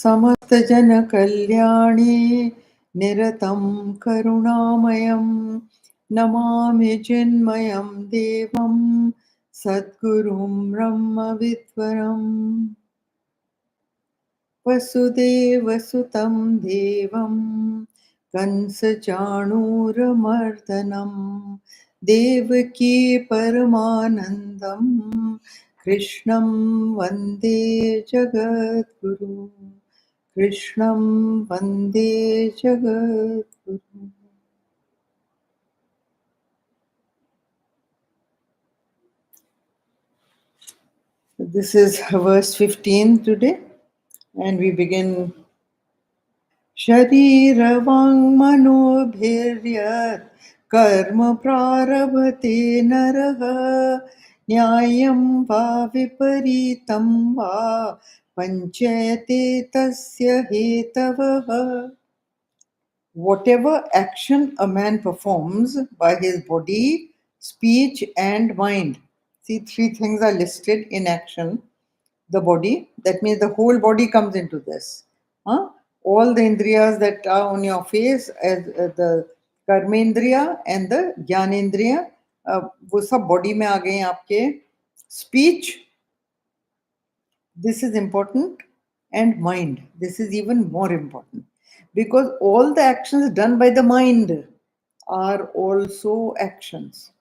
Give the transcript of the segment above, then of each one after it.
समस्तजनकल्याणे निरतं करुणामयं नमामि चिन्मयं देवं सद्गुरुं ब्रह्मविद्वरम् वसुदेवसुतं देवं कंसचाणूरमर्दनं देवकी परमानन्दं कृष्णं वन्दे जगद्गुरु कृष्णं वन्दे जगद्गुरु. This is verse 15 today, and we begin शरीरवाङ्मनोभिर्यत् कर्म प्रारभते नरः न्यायं वा विपरीतं वा पञ्चयते तस्य हेतवः. Whatever action a man performs by his body, speech and mind. See, three things are listed in action. The body, that means the whole body comes into this. Huh? All the indriyas that are on your face, as the karmendriya and the jnanendriya, वो सब body में आ गए आपके. Speech, this is important, and mind, this is even more important, because all the actions done by the mind are also actions,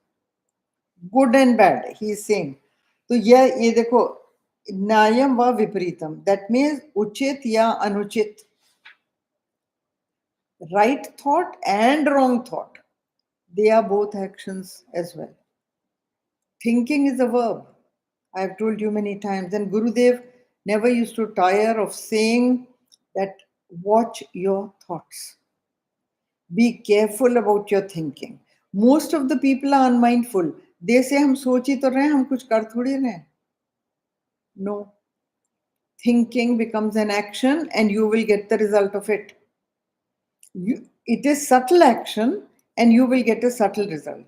good and bad, he is saying. तो ये देखो, न्यायम व विपरीतम, that means उचित या अनुचित, right thought and wrong thought, they are both actions as well. Thinking is a verb, I have told you many times, and Gurudev never used to tire of saying that watch your thoughts. Be careful about your thinking. Most of the people are unmindful. They say हम सोच ही तो रहे हैं, हम कुछ कर थोड़ी रहे हैं. No. Thinking becomes an action and you will get the result of it. It is subtle action and you will get a subtle result.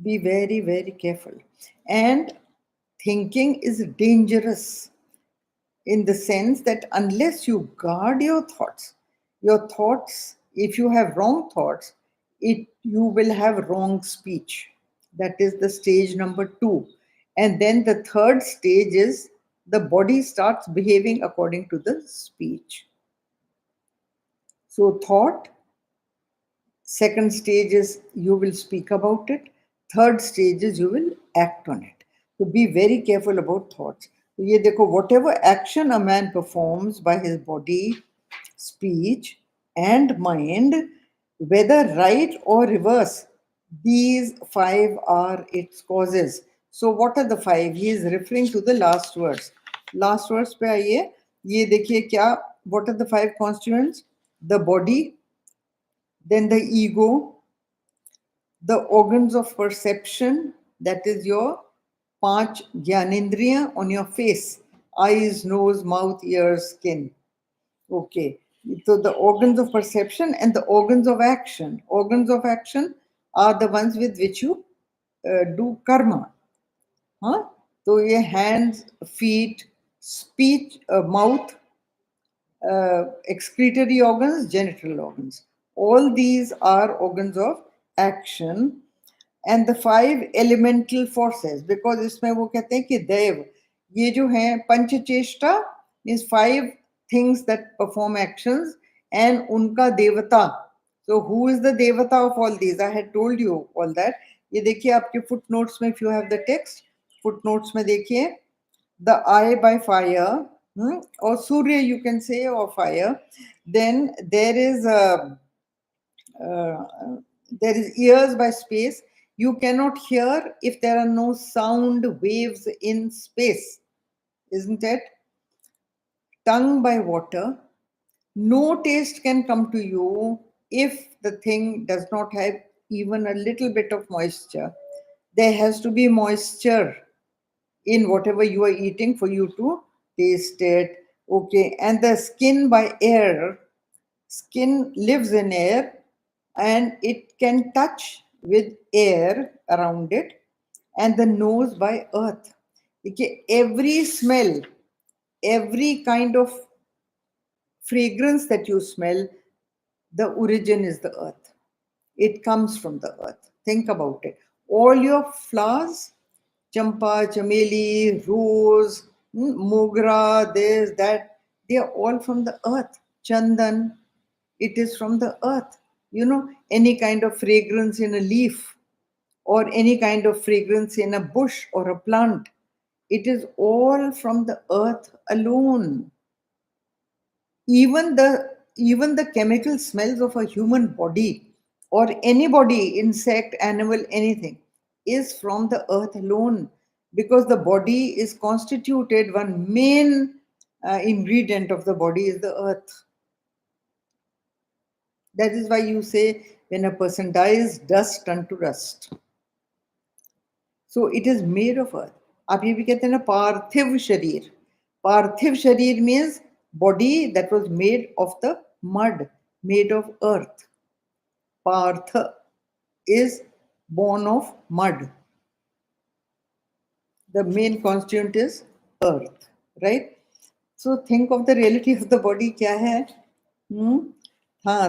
Be very, very careful. And thinking is dangerous in the sense that unless you guard your thoughts, if you have wrong thoughts, you will have wrong speech. That is the stage number 2. And then the third stage is the body starts behaving according to the speech. So thought, second stage is you will speak about it. Third stage is you will act on it. So be very careful about thoughts. So ye dekho, whatever action a man performs by his body, speech and mind, whether right or reverse, these 5 are its causes. So what are the 5? He is referring to the last verse. Last verse pe aaiye, ye dekhiye kya, what are the 5 constituents? The body, then the ego, the organs of perception, that is your 5 jnanendriya on your face, eyes, nose, mouth, ears, skin. Okay, so the organs of perception and the organs of action. Organs of action are the ones with which you do karma. Huh? So your hands, feet, speech, mouth, excretory organs, genital organs. All these are organs of action. And the 5 elemental forces, because इसमें वो कहते हैं कि देव, ये जो हैं पंचचेष्टा means 5 things that perform actions, and उनका देवता. So who is the devata of all these? I had told you all that. ये देखिए आपके footnotes में, if you have the text, footnotes में देखिए, the eye by fire, or Surya you can say, or fire. Then there is ears by space. You cannot hear if there are no sound waves in space, isn't it? Tongue by water. No taste can come to you if the thing does not have even a little bit of moisture. There has to be moisture in whatever you are eating for you to taste it. Okay, and the skin by air. Skin lives in air and it can touch with air around it. And the nose by earth. Okay, every smell, every kind of fragrance that you smell, the origin is the earth. It comes from the earth. Think about it. All your flowers, champa, chameli, rose, mogra, this, that, they are all from the earth. Chandan, it is from the earth. Any kind of fragrance in a leaf or any kind of fragrance in a bush or a plant, it is all from the earth alone. Even the chemical smells of a human body or any body, insect, animal, anything, is from the earth alone, because the body is constituted, one main ingredient of the body is the earth. That is why you say when a person dies, dust turn to dust. So it is made of earth. आप ये भी कहते हैं ना पार्थिव शरीर. Parthiv sharir means body that was made of the mud, made of earth. Partha is born of mud. The main constituent is earth, right? So think of the reality of the body kya hai?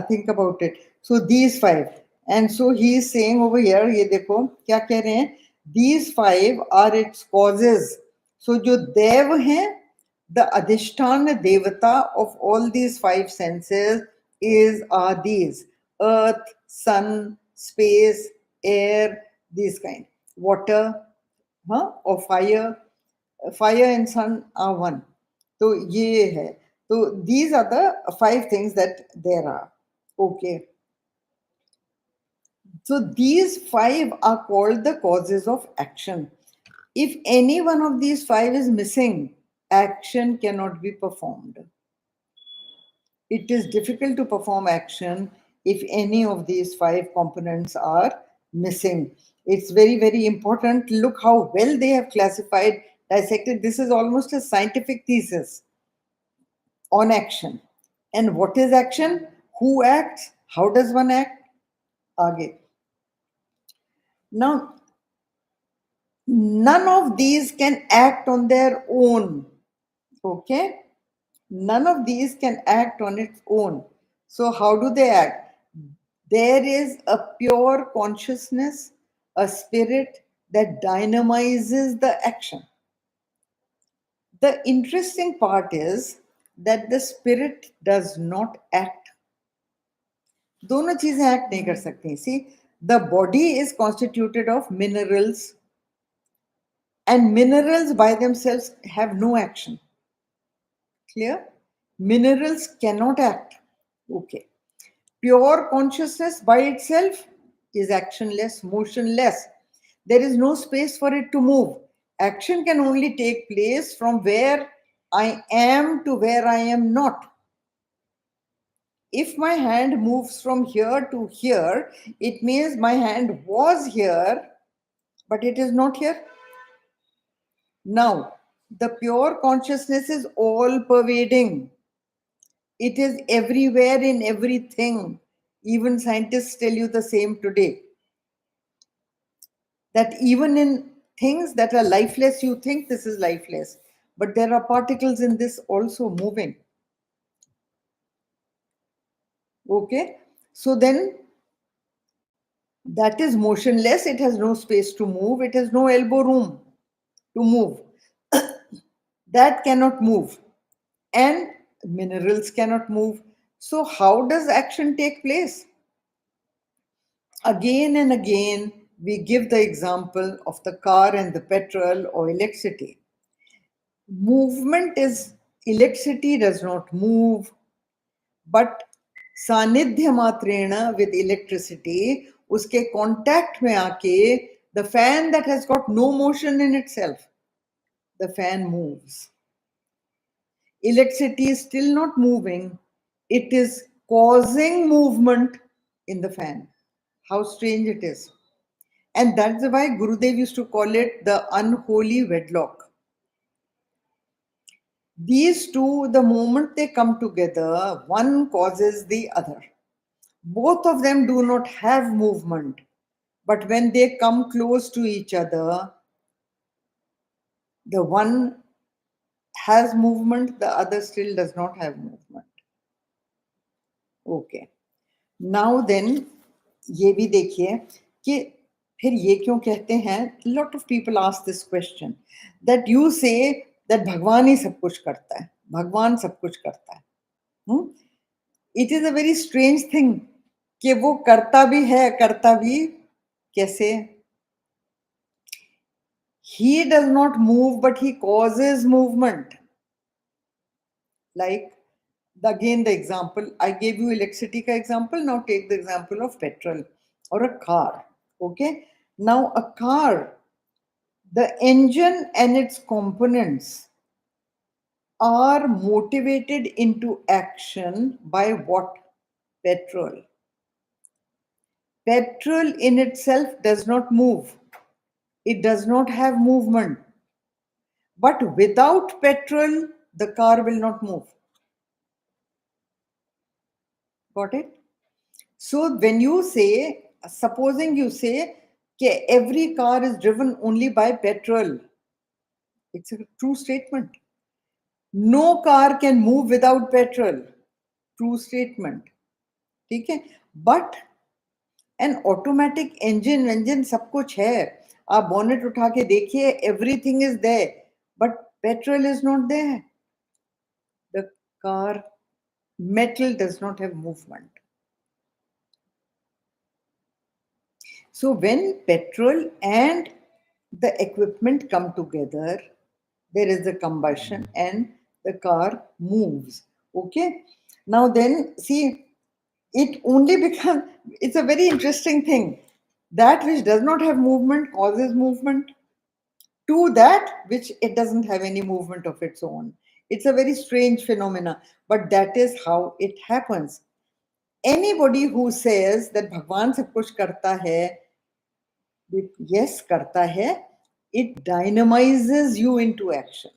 Think about it. So these five. And so he is saying over here, ye dekho, kya keh rahe hain? These five are its causes. So jo dev hai, the adhishtana devata of all these five senses are these: earth, sun, space, air, these kind, water, or fire. Fire and sun are one. So ye hai. So these are the five things that there are. Okay. So these five are called the causes of action. If any one of these five is missing, action cannot be performed. It is difficult to perform action if any of these five components are missing. It's very, very important. Look how well they have classified, dissected. This is almost a scientific thesis on action. And what is action? Who acts? How does one act? Aage. Now, none of these can act on their own. Okay? None of these can act on its own. So, how do they act? There is a pure consciousness, a spirit that dynamizes the action. The interesting part is that the spirit does not act. दोनों चीजें act नहीं कर सकती. See, the body is constituted of minerals, and minerals by themselves have no action. Clear? Minerals cannot act. Okay. Pure consciousness by itself is actionless, motionless. There is no space for it to move. Action can only take place from where I am to where I am not. If my hand moves from here to here, it means my hand was here, but it is not here. Now, the pure consciousness is all pervading. It is everywhere in everything. Even scientists tell you the same today. That even in things that are lifeless, you think this is lifeless. But there are particles in this also moving. Okay? So then, that is motionless. It has no space to move. It has no elbow room to move. That cannot move. And minerals cannot move. So how does action take place? Again and again, we give the example of the car and the petrol or electricity. Movement is, electricity does not move, but सानिध्य मात्रेण with electricity, उसके contact में आके, the fan that has got no motion in itself, the fan moves. Electricity is still not moving. It is causing movement in the fan. How strange it is. And that's why Gurudev used to call it the unholy wedlock. These two, the moment they come together, one causes the other. Both of them do not have movement. But when they come close to each other, the one has movement, the other still does not have movement. Okay. Now then, ये भी देखिए कि फिर ये क्यों कहते हैं, lot of people ask this question, that you say that भगवान ही सब कुछ करता है, भगवान सब कुछ करता है. It is a very strange thing कि वो करता भी है, करता भी कैसे? He does not move, but he causes movement. Like, again, the example, I gave you electricity ka example, now take the example of petrol or a car. Okay? Now, a car, the engine and its components are motivated into action by what? Petrol. Petrol in itself does not move. It does not have movement. But without petrol, the car will not move. Got it? So when you say, supposing you say, that every car is driven only by petrol, it's a true statement. No car can move without petrol. True statement. Okay? But an automatic engine सब कुछ है. आप bonnet उठा के देखिए, everything is there, but petrol is not there. The car, metal does not have movement. So when petrol and the equipment come together, there is a combustion and the car moves. Okay. Now then, see, it only becomes, it's a very interesting thing. That which does not have movement causes movement to that which it doesn't have any movement of its own. It's a very strange phenomena, but that is how it happens. Anybody who says that Bhagwan sab kuch karta hai, yes, karta hai, it dynamizes you into action.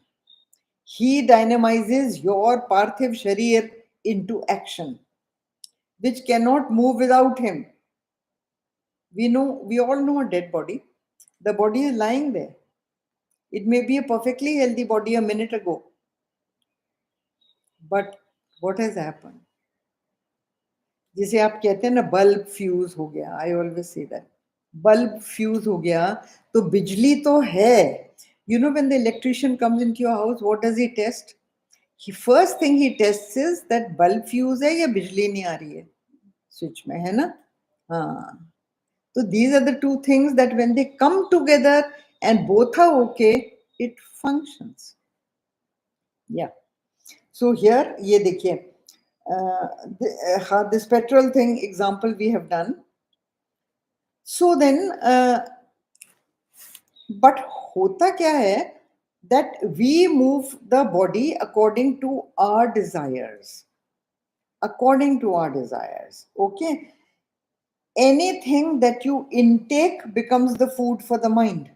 He dynamizes your parthiv sharir into action, which cannot move without him. We all know a dead body. The body is lying there. It may be a perfectly healthy body a minute ago. But what has happened? जिसे आप कहते हैं ना, bulb fuse हो गया. I always say that. Bulb fuse हो गया तो बिजली तो है. You know, when the electrician comes into your house, what does he test? First thing he tests is that bulb fuse है या बिजली नहीं आ रही है switch में, है ना? हाँ. So these are the two things that when they come together and both are okay, it functions. Yeah. So here, ये देखिए, this petrol thing example we have done. So then, but होता क्या है? That we move the body according to our desires. According to our desires. Okay? Anything that you intake becomes the food for the mind.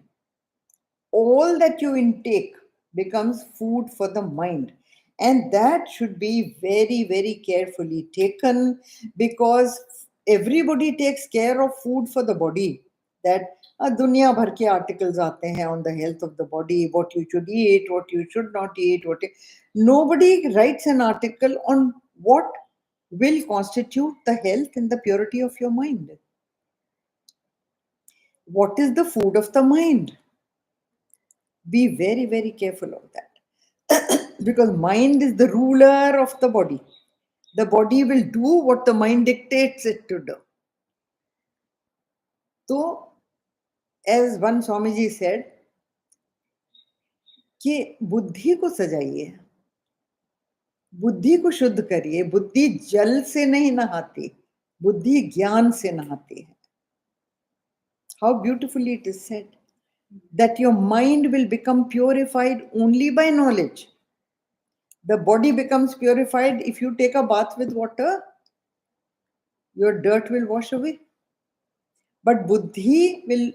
All that you intake becomes food for the mind. And that should be very, very carefully taken, because everybody takes care of food for the body. That दुनिया भर के articles आते हैं on the health of the body, what you should eat, what you should not eat. Nobody writes an article on what will constitute the health and the purity of your mind. What is the food of the mind? Be very, very careful of that. Because mind is the ruler of the body. The body will do what the mind dictates it to do. So, as one Swamiji said, कि बुद्धि को सजाइए, बुद्धि को शुद्ध करिए. बुद्धि जल से नहीं नहाती, बुद्धि ज्ञान से नहाती है. How beautifully it is said that your mind will become purified only by knowledge. The body becomes purified if you take a bath with water, your dirt will wash away. But buddhi will,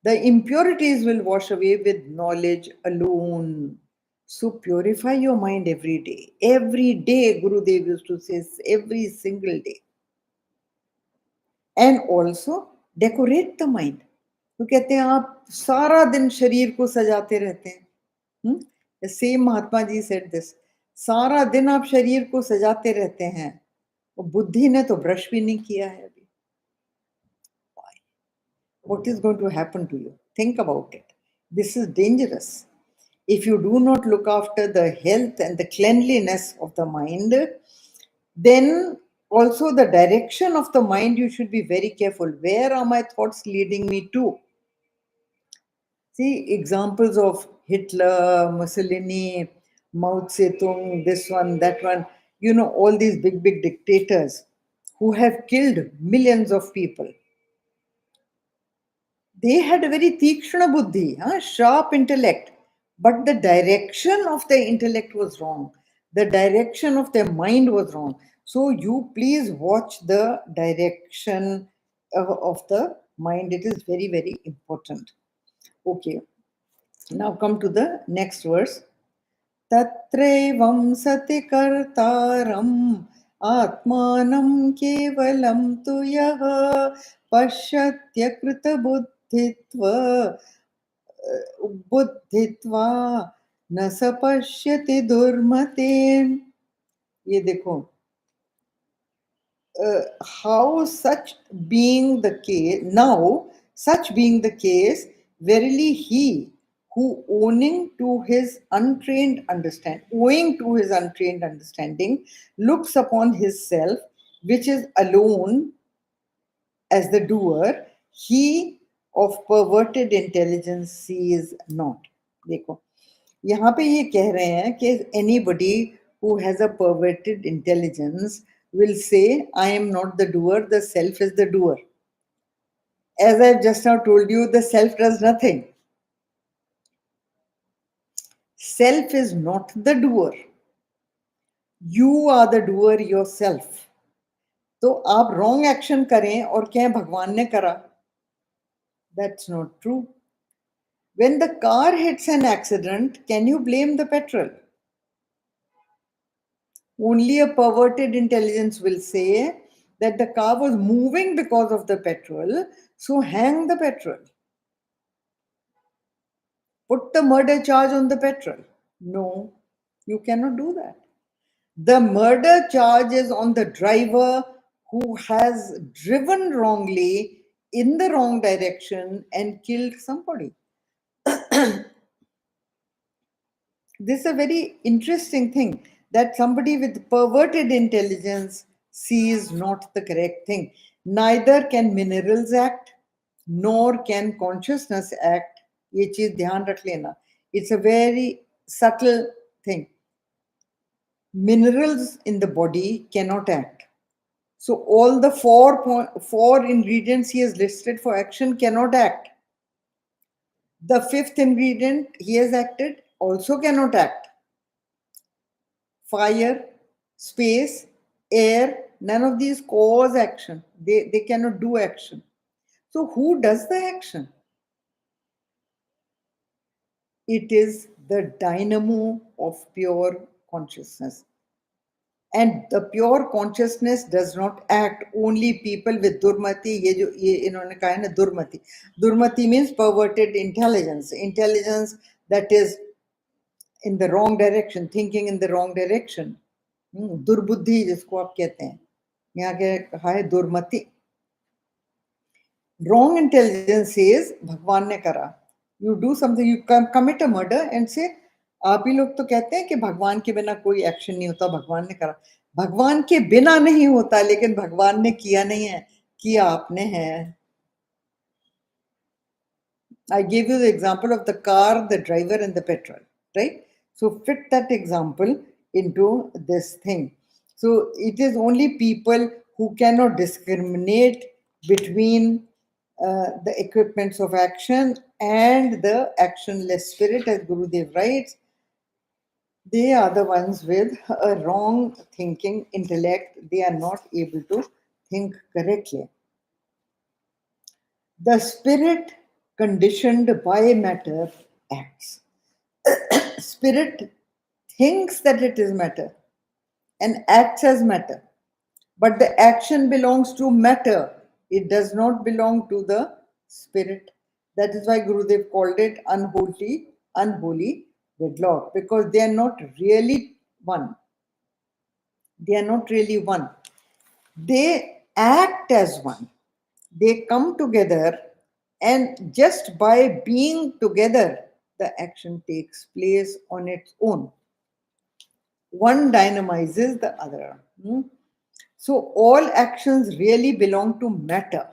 the impurities will wash away with knowledge alone. So purify your mind every day. Every day, Gurudev used to say, every single day. And also decorate the mind. तो कहते हैं आप सारा दिन शरीर को सजाते रहते हैं. The same Mahatma Ji said this. सारा दिन आप शरीर को सजाते रहते हैं, और बुद्धि ने तो ब्रश भी नहीं किया है अभी. What is going to happen to you? Think about it. This is dangerous. If you do not look after the health and the cleanliness of the mind, then also the direction of the mind, you should be very careful. Where are my thoughts leading me to? See examples of Hitler, Mussolini, Mao Zedong, this one, that one, all these big, big dictators who have killed millions of people. They had a very tikshna buddhi, sharp intellect, but the direction of their intellect was wrong. The direction of their mind was wrong. So you please watch the direction of the mind. It is very, very important. Okay. Now come to the next verse. Tatrevam sati kartaram atmanam kevalam tu yaha pashyatya krita buddhitva न सपश्यति दुर्मते. ये देखो, how such being the case, now such being the case, verily he who owing to his untrained understanding looks upon his self, which is alone as the doer, he of perverted intelligence sees not. देखो, यहाँ पे ये कह रहे हैं कि anybody who has a perverted intelligence will say, I am not the doer, the self is the doer. As I've just now told you, the self does nothing. Self is not the doer. You are the doer yourself. तो आप wrong action करें और कहें भगवान ने करा. That's not true. When the car hits an accident, can you blame the petrol? Only a perverted intelligence will say that the car was moving because of the petrol, so hang the petrol. Put the murder charge on the petrol. No, you cannot do that. The murder charge is on the driver who has driven wrongly in the wrong direction and killed somebody. This is a very interesting thing, that somebody with perverted intelligence sees not the correct thing. Neither can minerals act, nor can consciousness act. ये चीज ध्यान रख लेना. It's a very subtle thing. Minerals in the body cannot act. So all the four ingredients he has listed for action cannot act. The fifth ingredient he has acted also cannot act. Fire, space, air, none of these cause action. They cannot do action. So who does the action? It is the dynamo of pure consciousness. And the pure consciousness does not act. Only people with durmati, ये इन्होंने कहा है ना durmati. Durmati means perverted intelligence. Intelligence that is in the wrong direction, thinking in the wrong direction. दुर्बुद्धि जिसको आप कहते हैं, यहाँ के कहा है दुर्मति. Wrong intelligence says भगवान ने करा. You do something, you commit a murder and say, आप ही लोग तो कहते हैं कि भगवान के बिना कोई एक्शन नहीं होता, भगवान ने करा. भगवान के बिना नहीं होता, लेकिन भगवान ने किया नहीं है, किया आपने है. I gave you the example of the car, the driver and the petrol, right? So fit that example into this thing. So it is only people who cannot discriminate between the equipments of action and the actionless spirit, as Gurudev writes. They are the ones with a wrong thinking intellect. They are not able to think correctly. The spirit conditioned by matter acts. Spirit thinks that it is matter and acts as matter. But the action belongs to matter. It does not belong to the spirit. That is why Gurudev called it unholy wedlock, because they are not really one. They are not really one. They act as one. They come together, and just by being together, the action takes place on its own. One dynamizes the other. So all actions really belong to matter.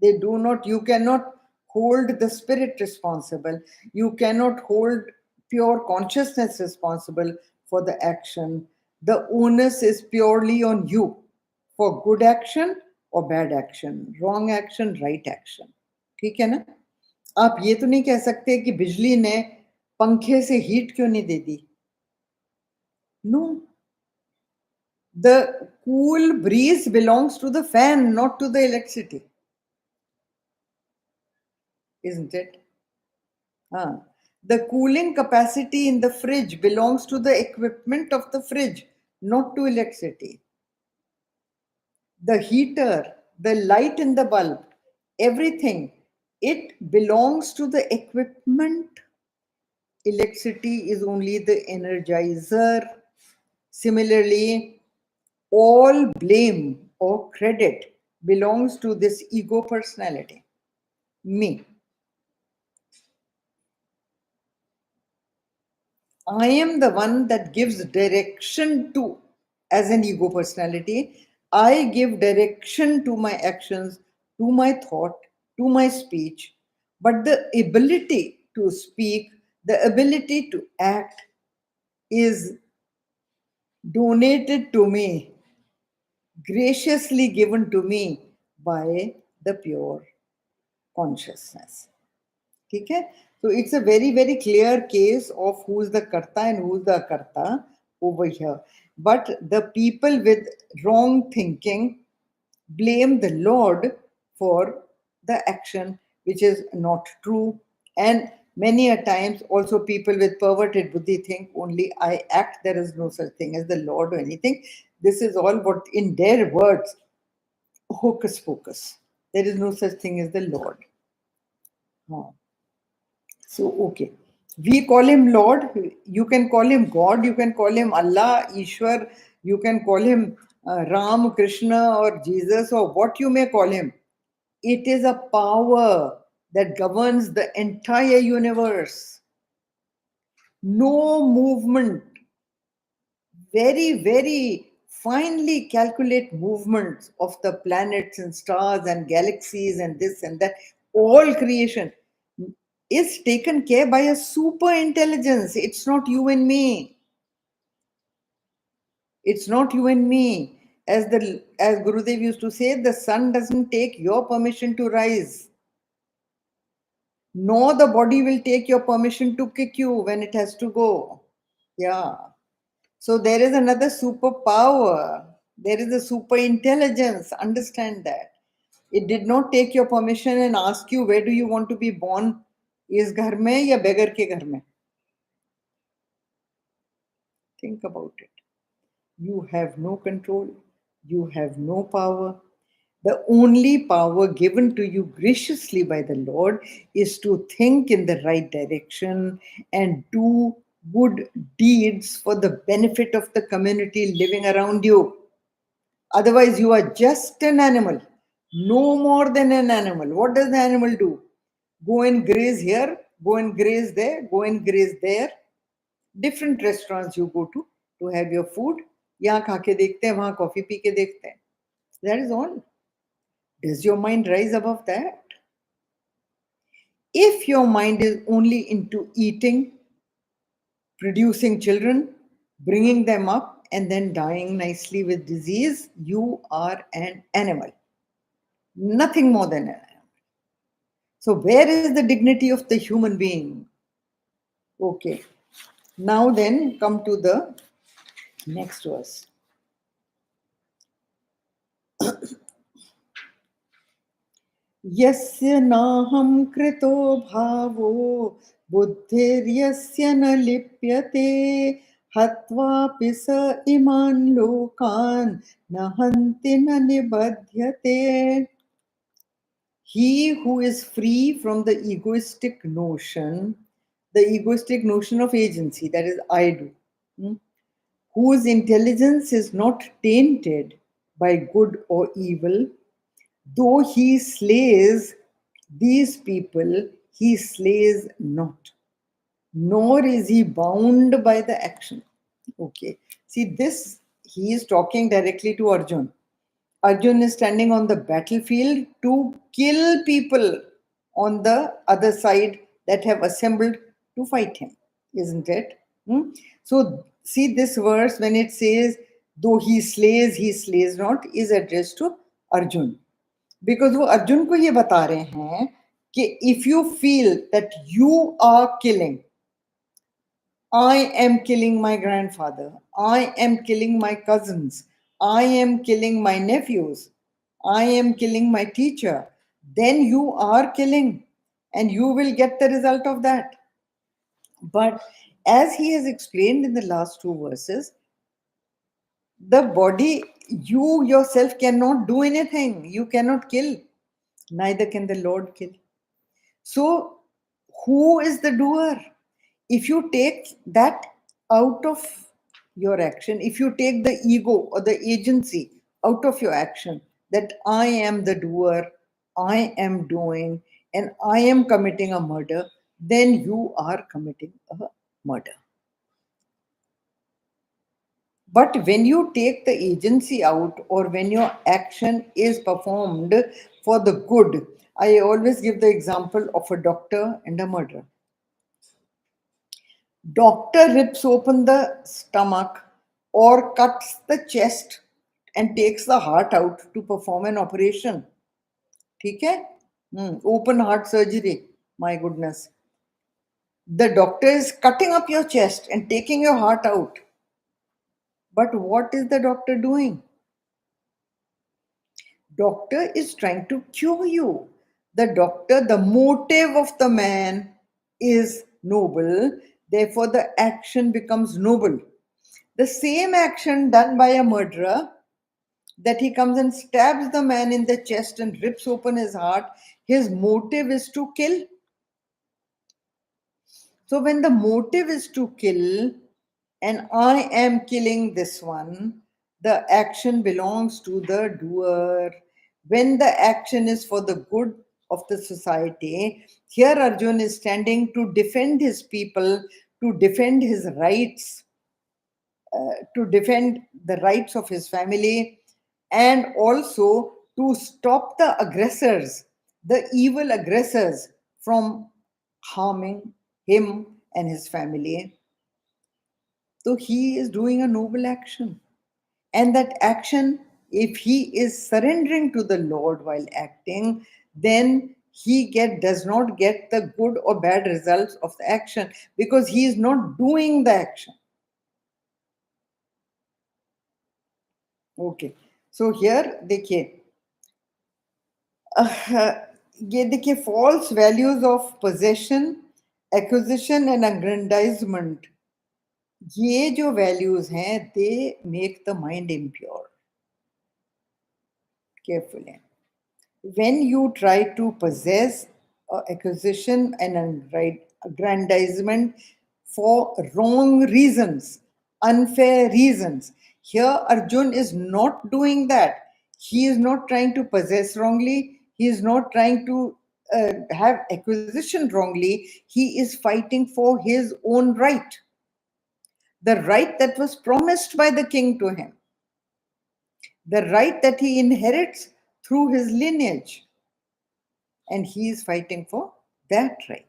They do not, you cannot hold the spirit responsible. You cannot hold pure consciousness responsible for the action. The onus is purely on you for good action or bad action, wrong action, right action. ठीक है ना? आप ये तो नहीं कह सकते कि बिजली ने पंखे से हीट क्यों नहीं दे दी? No. The cool breeze belongs to the fan, not to the electricity. Isn't it? The cooling capacity in the fridge belongs to the equipment of the fridge, not to electricity. The heater, the light in the bulb, everything, it belongs to the equipment. Electricity is only the energizer. Similarly, all blame or credit belongs to this ego personality, me. I am the one that gives direction to, as an ego personality, I give direction to my actions, to my thought, to my speech. But the ability to speak, the ability to act is donated to me, graciously given to me by the pure consciousness. Okay? So it's a very, very clear case of who's the karta and who's the akarta over here. But the people with wrong thinking blame the Lord for the action, which is not true. And many a times also people with perverted buddhi think only I act, there is no such thing as the Lord or anything. This is all what in their words, hocus pocus. There is no such thing as the Lord. So, okay. We call him Lord. You can call him God. You can call him Allah, Ishwar. You can call him Ram, Krishna, or Jesus, or what you may call him. It is a power that governs the entire universe. No movement, very, very finely calculate movements of the planets and stars and galaxies and this and that, all creation is taken care by a super intelligence. It's not you and me. It's not you and me. As Gurudev used to say, the sun doesn't take your permission to rise, nor the body will take your permission to kick you when it has to go. Yeah. So there is another superpower. There is a super intelligence. Understand that. It did not take your permission and ask you, where do you want to be born? इस घर में या बेगर के घर में? Think about it. You have no control. You have no power. The only power given to you graciously by the Lord is to think in the right direction and do good deeds for the benefit of the community living around you. Otherwise, you are just an animal, no more than an animal. What does the animal do? Go and graze here, go and graze there, go and graze there. Different restaurants you go to have your food. यहाँ खा के देखते हैं, वहाँ coffee P के देखते हैं. That is all. Does your mind rise above that? If your mind is only into eating, producing children, bringing them up, and then dying nicely with disease, you are an animal. Nothing more than an animal. So, where is the dignity of the human being? Okay. Now, then, come to the next verse. यस्य नाहं कृतो भावो बुद्धिर्यस्य न लिप्यते हत्वापि स इमान् लोकान् न हन्ति न निबध्यते. He who is free from the egoistic notion the egoistic notion of agency, that is, I do, hmm, whose intelligence is not tainted by good or evil, though he slays these people, he slays not, nor is he bound by the action. Okay. See, this, he is talking directly to Arjun. Arjun is standing on the battlefield to kill people on the other side that have assembled to fight him, isn't it? Hmm? So, see this verse when it says, though he slays not, is addressed to Arjun. Because वो अर्जुन को ये बता रहे हैं कि if you feel that you are killing, I am killing my grandfather. I am killing my cousins. I am killing my nephews. I am killing my teacher. Then you are killing and you will get the result of that. But as he has explained in the last two verses, the body, you yourself cannot do anything. You cannot kill. Neither can the Lord kill. So, who is the doer? If you take that out of your action, if you take the ego or the agency out of your action, that I am the doer, I am doing, and I am committing a murder, then you are committing a murder. But when you take the agency out, or when your action is performed for the good, I always give the example of a doctor and a murderer. Doctor rips open the stomach or cuts the chest and takes the heart out to perform an operation. ठीक है? Open heart surgery. My goodness. The doctor is cutting up your chest and taking your heart out. But what is the doctor doing? Doctor is trying to cure you. The motive of the man is noble, therefore the action becomes noble. The same action done by a murderer, that he comes and stabs the man in the chest and rips open his heart, his motive is to kill. So when the motive is to kill, and I am killing this one, the action belongs to the doer. When the action is for the good of the society, here Arjun is standing to defend his people, to defend his rights, to defend the rights of his family, and also to stop the aggressors, the evil aggressors, from harming him and his family. So he is doing a noble action. And that action, if he is surrendering to the Lord while acting, then does not get the good or bad results of the action, because he is not doing the action. Okay. So here देखिए, ये देखिए, false values of possession, acquisition and aggrandizement, ये जो values हैं, they make the mind impure. Carefully. When you try to possess, acquisition and aggrandizement for wrong reasons, unfair reasons, here Arjun is not doing that. He is not trying to possess wrongly. He is not trying to have acquisition wrongly. He is fighting for his own right, the right that was promised by the king to him, the right that he inherits through his lineage. And he is fighting for that right.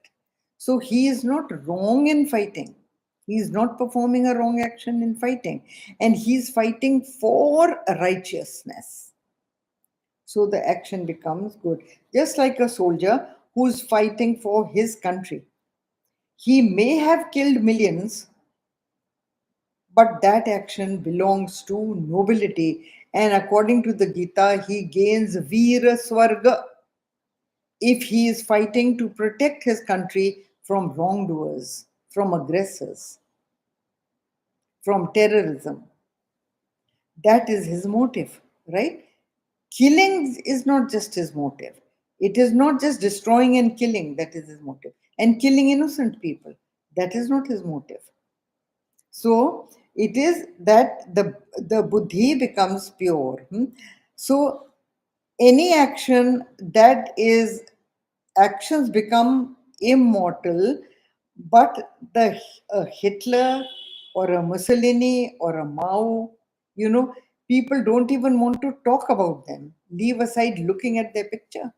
So he is not wrong in fighting. He is not performing a wrong action in fighting. And he is fighting for righteousness. So the action becomes good. Just like a soldier who's fighting for his country. He may have killed millions, but that action belongs to nobility. And according to the Geeta, he gains Veera Swarga if he is fighting to protect his country from wrongdoers, from aggressors, from terrorism. That is his motive, right? Killing is not just his motive. It is not just destroying and killing that is his motive, and killing innocent people. That is not his motive. So it is that the buddhi becomes pure. So any action that is actions become immortal, but the a Hitler or a Mussolini or a Mao, people don't even want to talk about them. Leave aside looking at their picture.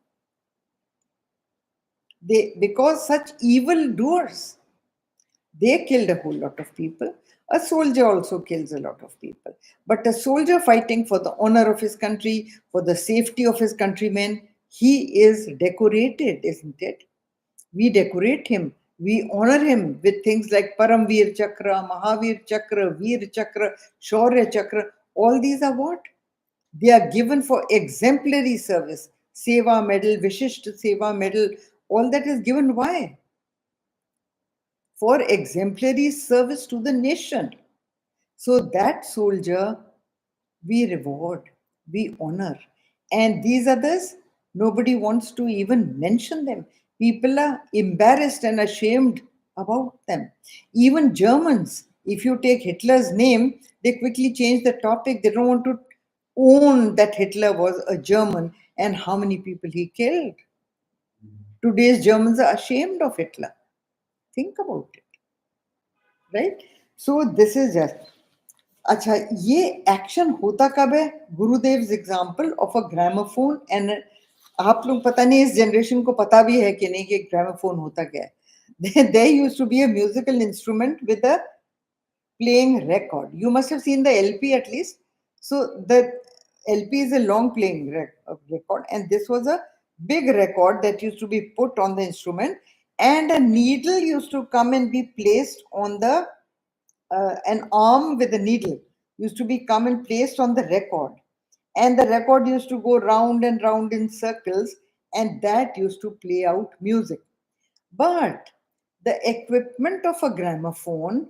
Because such evil doers, they killed a whole lot of people. A soldier also kills a lot of people. But a soldier fighting for the honor of his country, for the safety of his countrymen, he is decorated, isn't it? We decorate him. We honor him with things like Paramveer Chakra, Mahavir Chakra, Veer Chakra, Shaurya Chakra. All these are what? They are given for exemplary service. Seva medal, Vishisht Seva medal, all that is given. Why? For exemplary service to the nation. So that soldier we reward, we honor. And these others, nobody wants to even mention them. People are embarrassed and ashamed about them. Even Germans, if you take Hitler's name, they quickly change the topic. They don't want to own that Hitler was a German and how many people he killed. Today's Germans are ashamed of Hitler. Think about it, right? So this is just अच्छा ये action होता कब है गुरुदेव example of a gramophone and आप लोग पता नहीं इस जनरेशन को पता भी है कि नहीं कि ग्रामोफोन होता क्या है there used to be a musical instrument with a playing record. You must have seen the LP at least. So the LP is a long playing record, and this was a big record that used to be put on the instrument, and a needle used to come and be placed on the an arm with a needle used to be come and placed on the record, and the record used to go round and round in circles, and that used to play out music. But the equipment of a gramophone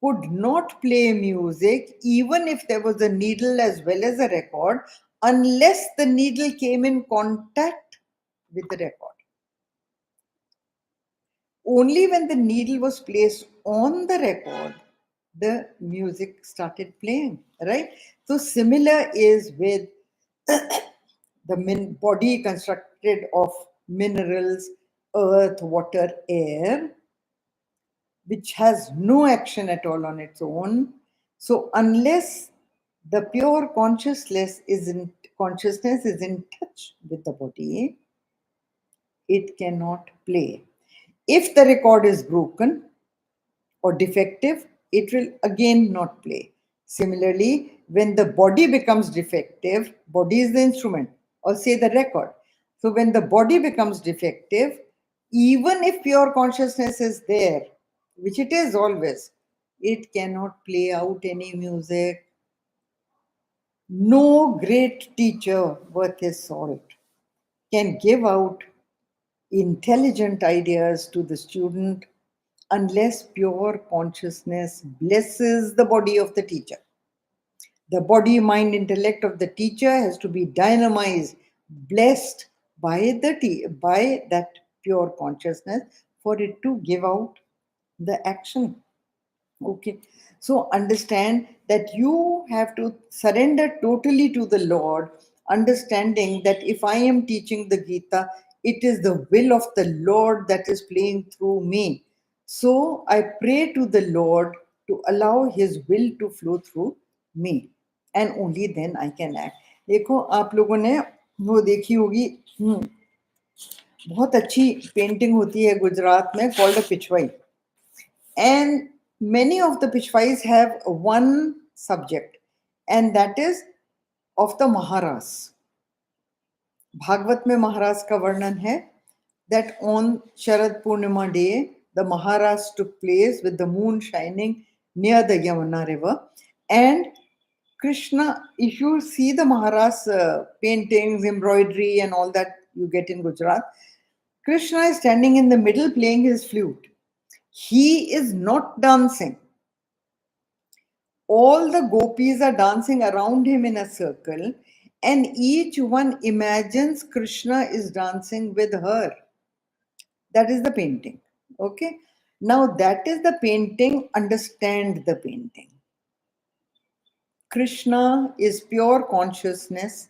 could not play music even if there was a needle as well as a record, unless the needle came in contact with the record. Only when the needle was placed on the record, the music started playing, right? So similar is with the body constructed of minerals, earth, water, air, which has no action at all on its own. So unless the pure consciousness is in touch with the body, it cannot play. If the record is broken or defective, it will again not play. Similarly, when the body becomes defective, body is the instrument, or say the record. So when the body becomes defective, even if pure consciousness is there, which it is always, it cannot play out any music. No great teacher worth his salt can give out intelligent ideas to the student unless pure consciousness blesses the body of the teacher. The body, mind, intellect of the teacher has to be dynamized, blessed by by that pure consciousness for it to give out the action. Okay. So understand that you have to surrender totally to the Lord, understanding that if I am teaching the Geeta, it is the will of the Lord that is playing through me. So I pray to the Lord to allow His will to flow through me, and only then I can act. देखो आप लोगों ने वो देखी होगी बहुत अच्छी painting होती है गुजरात में called a Pichwai. And many of the Pishwais have one subject, and that is of the Maharas. Bhagavad में Maharas का वर्णन है that on Sharad Purnima day, the Maharas took place with the moon shining near the Yamuna river. And Krishna, if you see the Maharas paintings, embroidery, and all that you get in Gujarat, Krishna is standing in the middle playing his flute. He is not dancing. All the gopis are dancing around him in a circle, and each one imagines Krishna is dancing with her. That is the painting. Okay. Now that is the painting, understand the painting. Krishna is pure consciousness,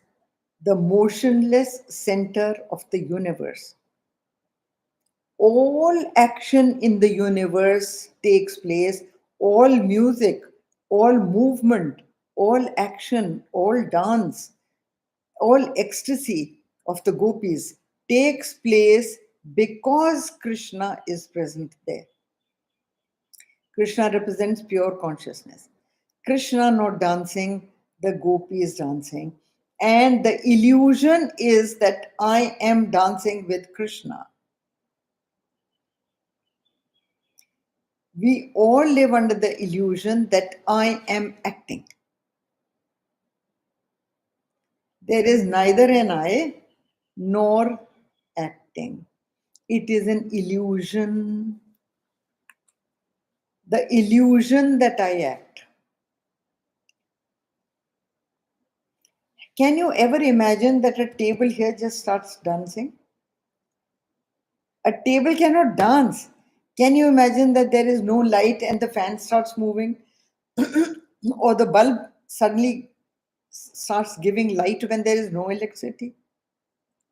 the motionless center of the universe. All action in the universe takes place, all music, all movement, all action, all dance, all ecstasy of the gopis takes place because Krishna is present there. Krishna represents pure consciousness. Krishna not dancing, the gopi is dancing. And the illusion is that I am dancing with Krishna. We all live under the illusion that I am acting. There is neither an I nor acting. It is an illusion. The illusion that I act. Can you ever imagine that a table here just starts dancing? A table cannot dance. Can you imagine that there is no light and the fan starts moving? Or the bulb suddenly starts giving light when there is no electricity?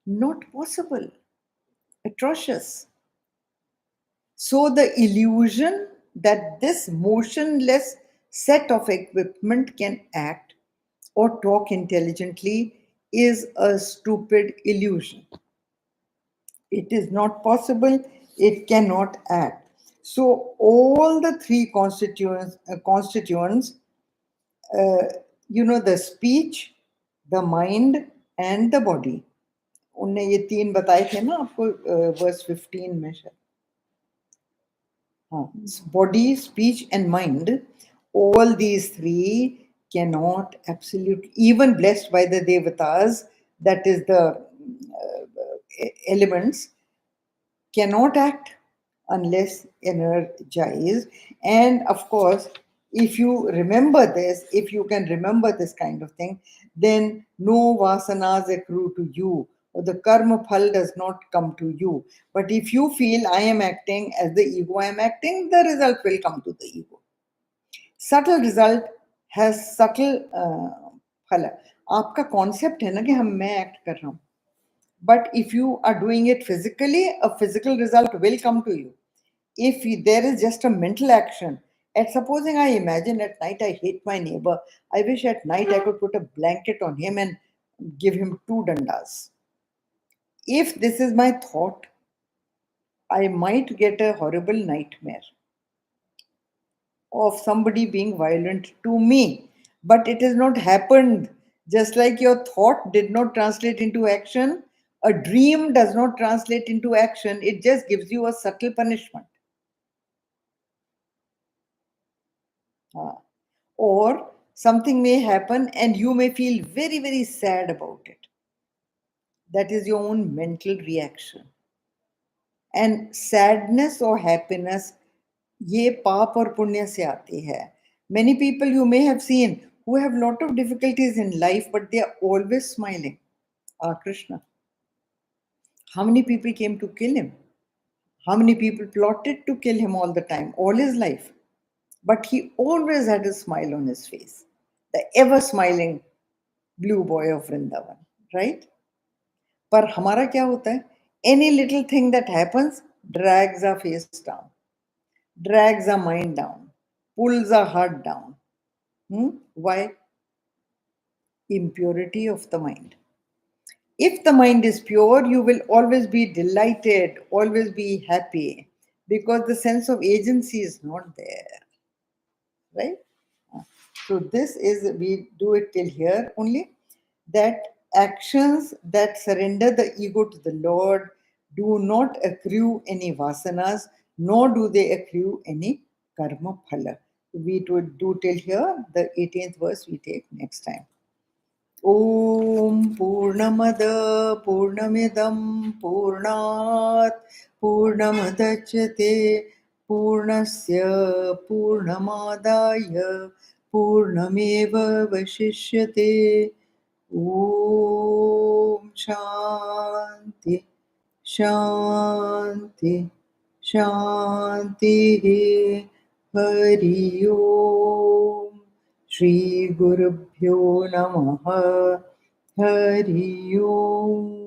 Not possible. Atrocious. So the illusion that this motionless set of equipment can act or talk intelligently is a stupid illusion. It is not possible, it cannot act. So all the three constituents, the speech, the mind and the body. उनने ये तीन बताए थे ना आपको verse 15 में शायद. Body, speech and mind, all these three cannot absolutely, even blessed by the devatas, that is the elements, cannot act unless energized. And of course, if you remember this, if you can remember this kind of thing, then no vasanas accrue to you, or the karma phal does not come to you. But if you feel I am acting as the ego, I am acting, the result will come to the ego. Subtle result has subtle phala. आपका concept है ना कि मैं act कर रहा हूँ. But if you are doing it physically, a physical result will come to you. If there is just a mental action, and supposing I imagine at night I hate my neighbor, I wish at night I could put a blanket on him and give him 2 dandas. If this is my thought, I might get a horrible nightmare of somebody being violent to me. But it has not happened. Just like your thought did not translate into action, a dream does not translate into action, it just gives you a subtle punishment. Or something may happen and you may feel very, very sad about it. That is your own mental reaction. And sadness or happiness, ये पाप और पुण्य से आती है. Many people you may have seen who have lot of difficulties in life, but they are always smiling. Krishna. How many people came to kill him? How many people plotted to kill him all the time, all his life? But he always had a smile on his face. The ever smiling blue boy of Vrindavan, right? पर हमारा क्या होता है? Any little thing that happens drags our face down, drags our mind down, pulls our heart down. Why? Impurity of the mind. If the mind is pure, you will always be delighted, always be happy, because the sense of agency is not there, right? So this is, we do it till here only, that actions that surrender the ego to the Lord do not accrue any vasanas, nor do they accrue any karma phala. We do till here. The 18th verse we take next time. Om Purnamada Purnamidam Purnat Purnamadachyate Purnasya Purnamadaya Purnameva Vashishyate. Om Shanti Shanti शान्तिः हरि ओम् श्रीगुरुभ्यो नमः हरि ओम्